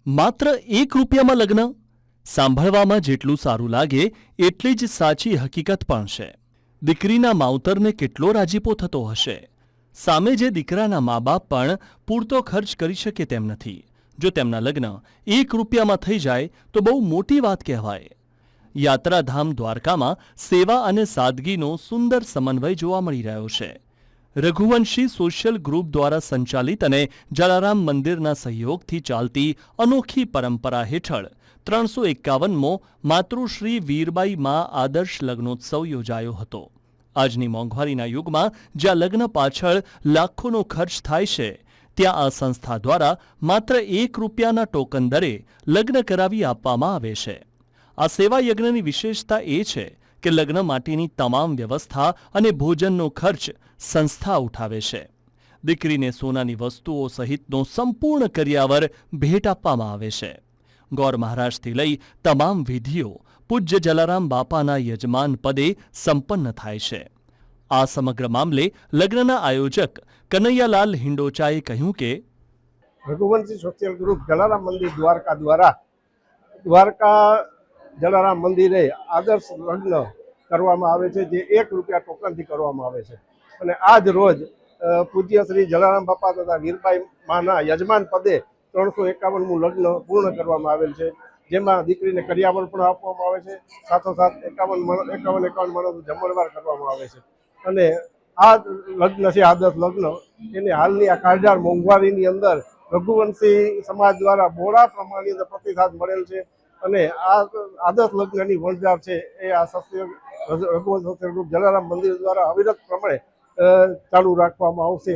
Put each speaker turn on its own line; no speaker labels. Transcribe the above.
માત્ર ₹1 લગ્ન? સાંભળવામાં જેટલું સારું લાગે એટલી જ સાચી હકીકત પણ છે। દીકરીના માવતરને કેટલો રાજીપો થતો હશે। સામે જે દીકરાના મા બાપ પણ પૂરતો ખર્ચ કરી શકે તેમ નથી। જો તેમના લગ્ન ₹1માં થઈ જાય તો બહુ મોટી વાત કહેવાય। યાત્રાધામ દ્વારકામાં સેવા અને સાદગીનો સુંદર સમન્વય જોવા મળી રહ્યો છે। રઘુવંશી સોશિયલ ગ્રુપ દ્વારા સંચાલિત અને જલારામ મંદિરના સહયોગથી ચાલતી અનોખી પરંપરા હેઠળ 351મો માતૃશ્રી વીરબાઈ મા આદર્શ લગ્નોત્સવ યોજાયો હતો। આજની મોંઘવારીના યુગમાં જ્યાં લગ્ન પાછળ લાખોનો ખર્ચ થાય છે, ત્યાં આ સંસ્થા દ્વારા માત્ર ₹1ના ટોકન દરે લગ્ન કરાવી આપવામાં આવે છે। આ સેવા યજ્ઞની વિશેષતા એ છે કે લગ્ન માટેની તમામ વ્યવસ્થા અને ભોજનનો ખર્ચ સંસ્થા ઉઠાવે છે। દીકરીને સોનાની વસ્તુઓ સહિતનો સંપૂર્ણ કરિયાવર ભેટ આપવામાં આવે છે। ગોર મહારાજથી લઈ તમામ વિધિઓ પૂજ્ય જલારામ બાપાના યજમાન પદે સંપન્ન થાય છે। આ સમગ્ર મામલે લગ્નના આયોજક કનૈયાલાલ હિંડોચાએ કહ્યું કે
રઘુવંશી સોશિયલ ગ્રુપ જલારામ મંદિર દ્વારકા દ્વારા દ્વારકા જલારામ મંદિરે આદર્શ લગ્ન કરવામાં આવે છે, જે ₹1 ટોકનથી કરવામાં આવે છે। અને આજ રોજ પૂજ્ય શ્રી જલારામ બાપા તથા વીરબાઈ માના યજમાન પદે 351મું લગ્ન પૂર્ણ કરવામાં આવેલ છે, જેમાં દીકરીને કરિયાવર પણ આપવામાં આવે છે, સાથોસાથ 51 માણસનું જમણવાર કરવામાં આવે છે। અને આ લગ્ન છે આદર્શ લગ્ન, એને હાલની આ કાળઝાળ મોંઘવારીની અંદર રઘુવંશી સમાજ દ્વારા બહોળા પ્રમાણની અંદર પ્રતિસાદ મળેલ છે। અને આ આદર્શ લગ્નની વણઝાર છે એ આ રઘુવંશી સોશિયલ ગ્રુપ જલારામ મંદિર દ્વારા અવિરત પ્રમાણે ચાલુ રાખવામાં આવશે।